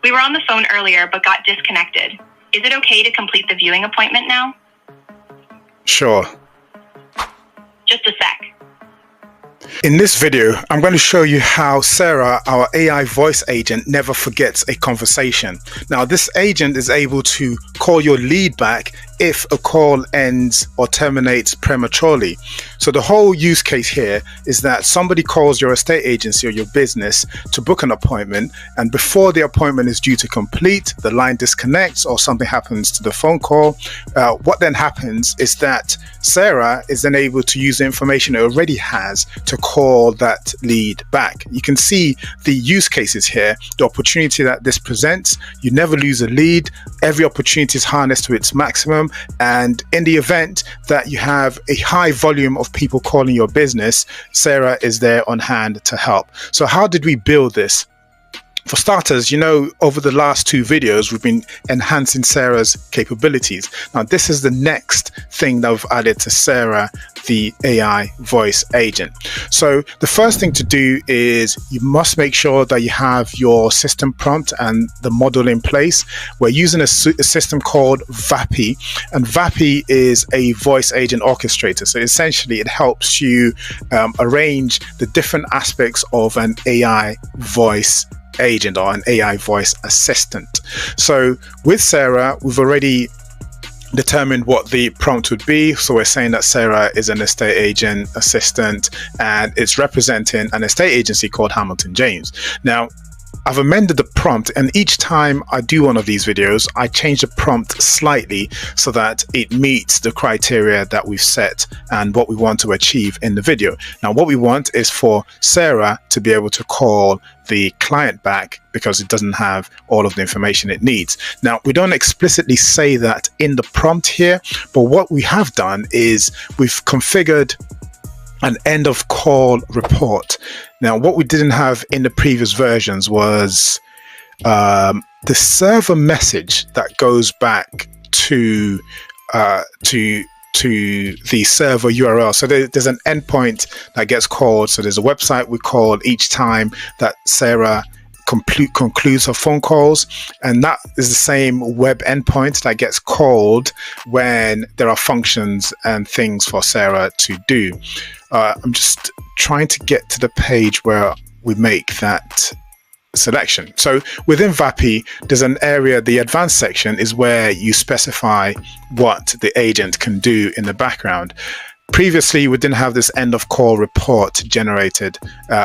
We were on the phone earlier but got disconnected. Is it okay to complete the viewing appointment now? Sure. Just a sec. In this video, I'm going to show you how Sarah, our AI voice agent, never forgets a conversation. Now, this agent is able to call your lead back if a call ends or terminates prematurely. So the whole use case here is that somebody calls your estate agency or your business to book an appointment, and before the appointment is due to complete, the line disconnects or something happens to the phone call. What then happens is that Sarah is then able to use the information it already has to call that lead back. You can see the use cases here, the opportunity that this presents. You never lose a lead. Every opportunity is harnessed to its maximum. And in the event that you have a high volume of people calling your business, Sarah is there on hand to help. So how did we build this? For starters, over the last 2 videos, we've been enhancing Sarah's capabilities. Now, this is the next thing that we've added to Sarah, the AI voice agent. So the first thing to do is you must make sure that you have your system prompt and the model in place. We're using a system called VAPI, and VAPI is a voice agent orchestrator. So essentially, it helps you arrange the different aspects of an AI voice agent or an AI voice assistant. So with Sarah, we've already determined what the prompt would be. So we're saying that Sarah is an estate agent assistant and it's representing an estate agency called Hamilton James. Now, I've amended the prompt, and each time I do one of these videos, I change the prompt slightly so that it meets the criteria that we've set and what we want to achieve in the video. Now, what we want is for Sarah to be able to call the client back because it doesn't have all of the information it needs. Now, we don't explicitly say that in the prompt here, but what we have done is we've configured an end of call report. Now, what we didn't have in the previous versions was the server message that goes back to the server URL. So there's an endpoint that gets called. So there's a website we call each time that Sarah concludes her phone calls, and that is the same web endpoint that gets called when there are functions and things for Sarah to do. I'm just trying to get to the page where we make that selection. So within VAPI, there's an area, the advanced section is where you specify what the agent can do in the background. Previously, we didn't have this end of call report generated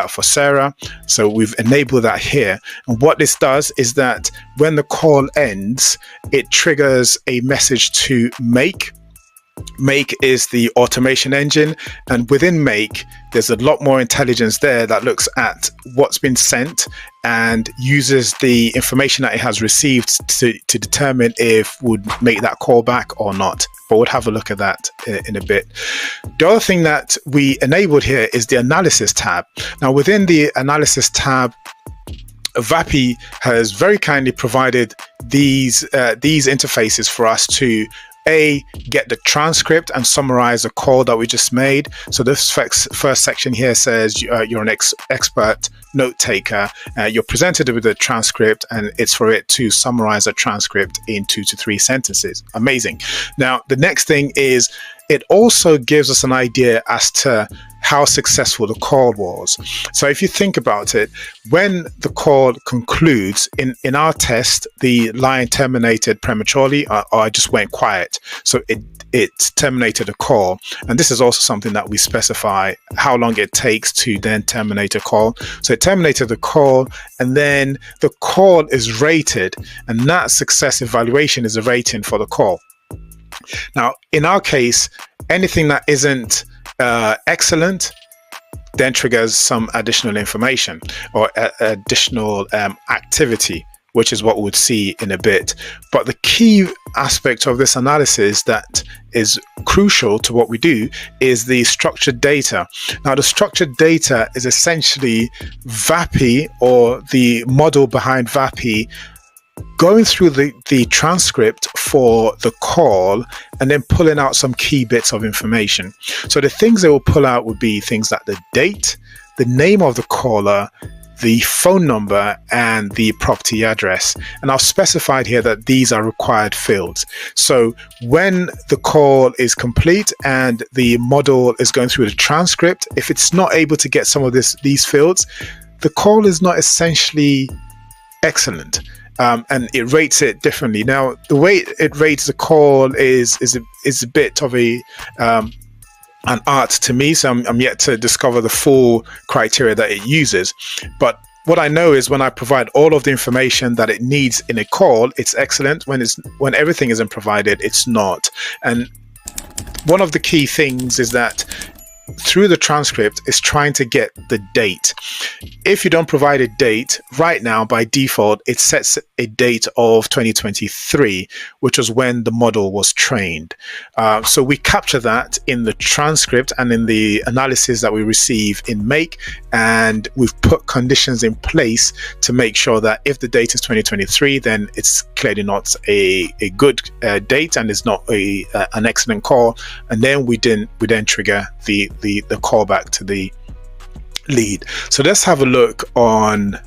for Sarah, so we've enabled that here. And what this does is that when the call ends, it triggers a message to Make. Make is the automation engine, and within Make, there's a lot more intelligence there that looks at what's been sent and uses the information that it has received to determine if would make that call back or not. But we'll have a look at that in a bit. The other thing that we enabled here is the analysis tab. Now, within the analysis tab, VAPI has very kindly provided these interfaces for us to get the transcript and summarize the call that we just made. So this first section here says you're an expert note taker. You're presented with a transcript, and it's for it to summarize a transcript in 2 to 3 sentences. Amazing. Now, the next thing is it also gives us an idea as to how successful the call was. So if you think about it, when the call concludes, in our test, the line terminated prematurely or just went quiet. So it terminated a call. And this is also something that we specify how long it takes to then terminate a call. So it terminated the call, and then the call is rated, and that success evaluation is a rating for the call. Now, in our case, anything that isn't excellent then triggers some additional information or additional activity, which is what we would see in a bit. But the key aspect of this analysis that is crucial to what we do is the structured data. Now, the structured data is essentially VAPI, or the model behind VAPI, going through the transcript for the call and then pulling out some key bits of information. So the things they will pull out would be things like the date, the name of the caller, the phone number and the property address. And I've specified here that these are required fields. So when the call is complete and the model is going through the transcript, if it's not able to get some of these fields, the call is not essentially excellent. And it rates it differently. Now, the way it rates the call is a bit of an art to me, so I'm yet to discover the full criteria that it uses. But what I know is when I provide all of the information that it needs in a call, it's excellent. When everything isn't provided, it's not. And one of the key things is that through the transcript is trying to get the date. If you don't provide a date right now, by default, it sets a date of 2023, which was when the model was trained. So we capture that in the transcript and in the analysis that we receive in Make, and we've put conditions in place to make sure that if the date is 2023, then it's clearly not a good date and it's not an excellent call. And then we then trigger the callback to the lead. So let's have a look on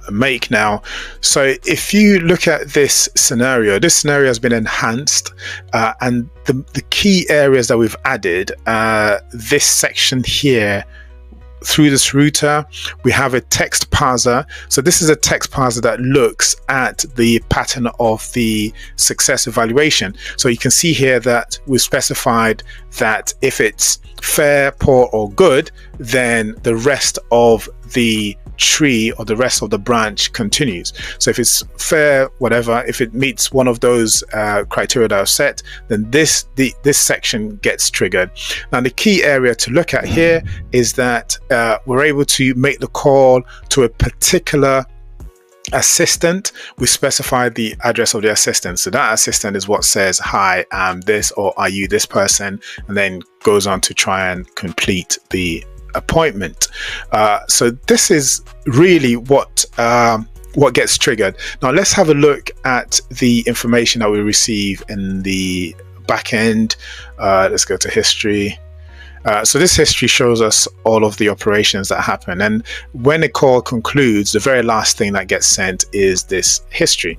Make now. So if you look at this scenario has been enhanced, and the key areas that we've added, this section here, through this router, we have a text parser. So this is a text parser that looks at the pattern of the success evaluation. So you can see here that we've specified that if it's fair, poor, or good, then the rest of the tree or the rest of the branch continues. So if it's fair, whatever, if it meets one of those criteria that I've set, then this section gets triggered. Now the key area to look at here is that we're able to make the call to a particular assistant. We specify the address of the assistant. So that assistant is what says, hi, I'm this, or are you this person, and then goes on to try and complete the appointment. So this is really what gets triggered. Now let's have a look at the information that we receive in the back end. Let's go to history. So this history shows us all of the operations that happen, and when a call concludes, the very last thing that gets sent is this history.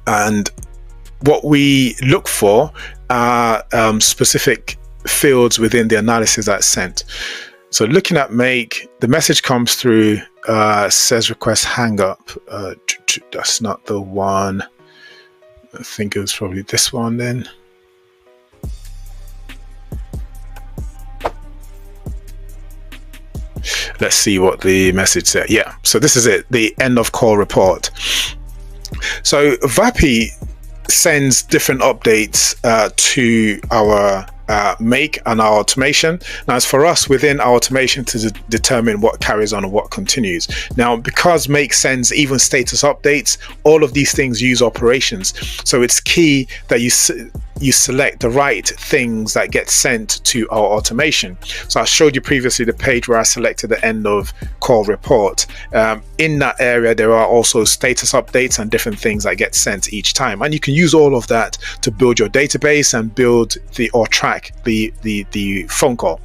And what we look for are specific fields within the analysis that's sent. So looking at Make, the message comes through, says request hang up. That's not the one. I think it was probably this one then. Let's see what the message said. Yeah, so this is it, the end of call report. So VAPI sends different updates to our Make and our automation. Now it's for us within our automation to determine what carries on and what continues. Now because Make sends even status updates, all of these things use operations, so it's key that you select the right things that get sent to our automation. So I showed you previously the page where I selected the end of call report. In that area there are also status updates and different things that get sent each time, and you can use all of that to build your database and build or track the phone call.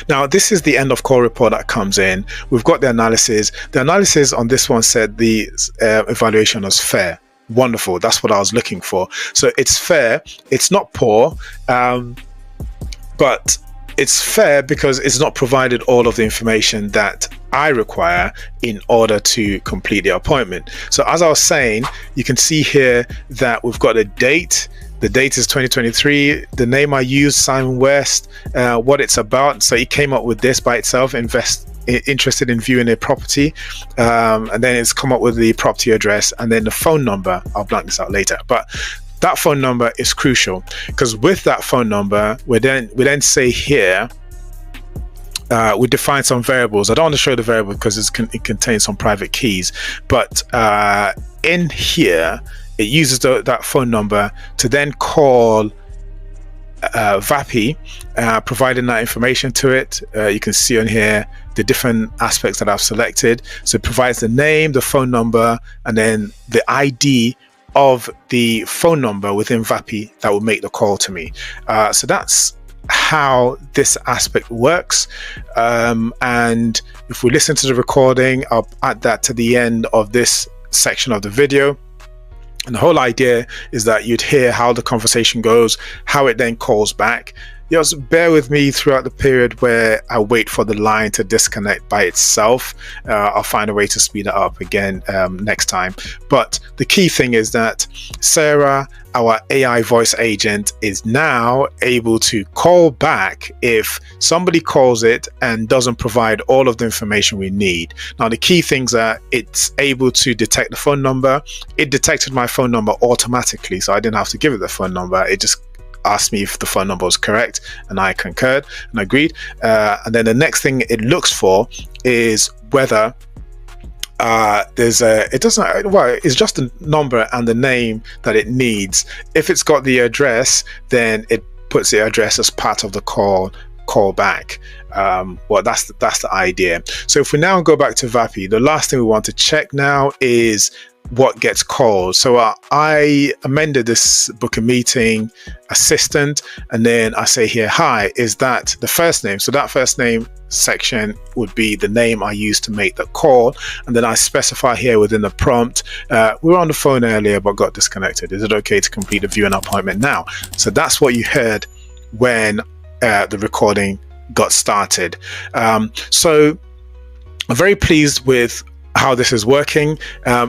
Now this is the end of call report that comes in. We've got the analysis. The analysis on this one said the evaluation was fair. Wonderful, that's what I was looking for. So it's fair, it's not poor, but it's fair because it's not provided all of the information that I require in order to complete the appointment. So as I was saying, you can see here that we've got a date. The date is 2023. The name I used, Simon West, what it's about. So he came up with this by itself, interested in viewing a property, and then it's come up with the property address and then the phone number. I'll blank this out later, but that phone number is crucial because with that phone number, we then say here, we define some variables. I don't want to show the variable because it contains some private keys, but in here, it uses that phone number to then call VAPI, providing that information to it. You can see on here the different aspects that I've selected. So it provides the name, the phone number, and then the ID of the phone number within VAPI that will make the call to me. So that's how this aspect works. And if we listen to the recording, I'll add that to the end of this section of the video. And the whole idea is that you'd hear how the conversation goes, how it then calls back. Just bear with me throughout the period where I wait for the line to disconnect by itself. I'll find a way to speed it up again next time. But the key thing is that Sarah, our AI voice agent, is now able to call back if somebody calls it and doesn't provide all of the information we need. Now, the key things are it's able to detect the phone number. It detected my phone number automatically, so I didn't have to give it the phone number. It just asked me if the phone number was correct, and I concurred and agreed. And then the next thing it looks for is whether it's just a number and the name that it needs. If it's got the address, then it puts the address as part of the call back. Well, that's the idea. So if we now go back to VAPI, the last thing we want to check now is what gets called. So I amended this book a meeting assistant, and then I say here, hi, is that the first name? So that first name section would be the name I used to make the call, and then I specify here within the prompt, we were on the phone earlier but got disconnected. Is it okay to complete a viewing appointment now? So that's what you heard when the recording got started. So I'm very pleased with how this is working.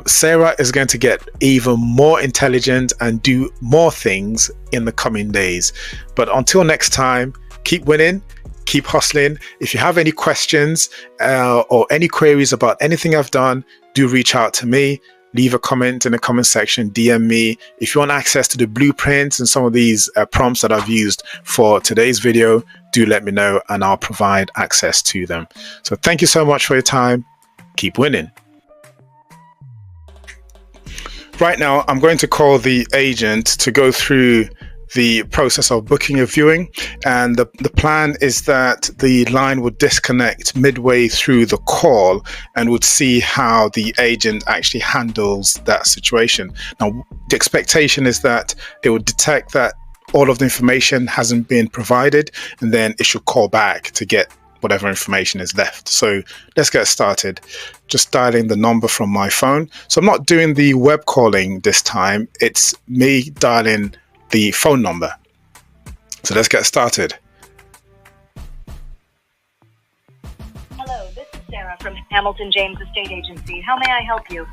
Sarah is going to get even more intelligent and do more things in the coming days. But until next time, keep winning, keep hustling. If you have any questions or any queries about anything I've done, do reach out to me. Leave a comment in the comment section, DM me. If you want access to the blueprints and some of these prompts that I've used for today's video, do let me know and I'll provide access to them. So thank you so much for your time. Keep winning. Right now, I'm going to call the agent to go through the process of booking a viewing, and the plan is that the line would disconnect midway through the call and would see how the agent actually handles that situation. Now, the expectation is that it would detect that all of the information hasn't been provided, and then it should call back to get whatever information is left. So let's get started. Just dialing the number from my phone. So I'm not doing the web calling this time. It's me dialing the phone number. So let's get started. Hello, this is Sarah from Hamilton James Estate Agency. How may I help you?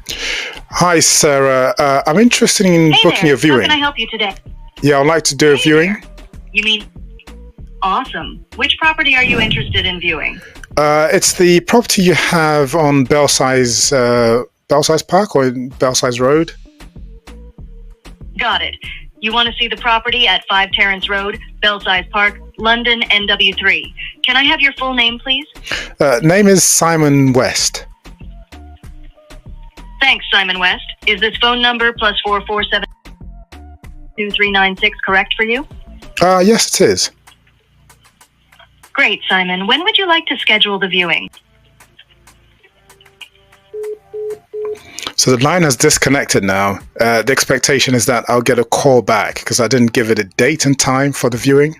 Hi, Sarah. I'm interested in booking a viewing. How can I help you today? Yeah, I'd like to do a viewing. You mean? Awesome. Which property are you interested in viewing? It's the property you have on Belsize Park or Belsize Road. Got it. You want to see the property at 5 Terrace Road, Belsize Park, London, NW3. Can I have your full name, please? Name is Simon West. Thanks, Simon West. Is this phone number +447 2396 correct for you? Yes, it is. Great, Simon. When would you like to schedule the viewing? So the line has disconnected now. The expectation is that I'll get a call back because I didn't give it a date and time for the viewing.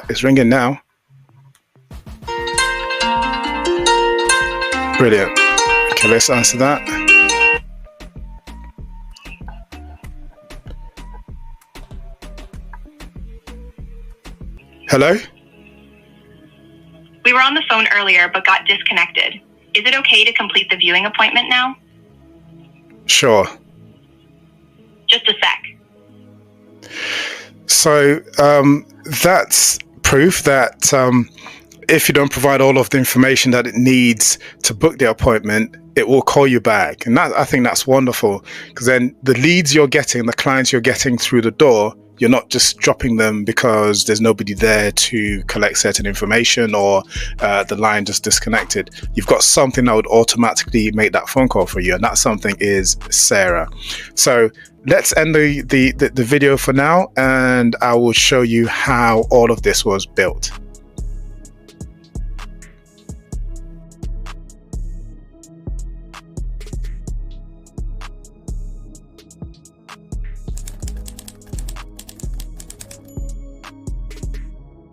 It's ringing now. Brilliant. Okay, let's answer that. Hello? We were on the phone earlier but got disconnected. Is it okay to complete the viewing appointment now? Sure. Just a sec. So that's proof that if you don't provide all of the information that it needs to book the appointment, it will call you back. And I think that's wonderful, because then the leads you're getting, the clients you're getting through the door, you're not just dropping them because there's nobody there to collect certain information or the line just disconnected. You've got something that would automatically make that phone call for you, and that something is Sarah. So let's end the video for now, and I will show you how all of this was built.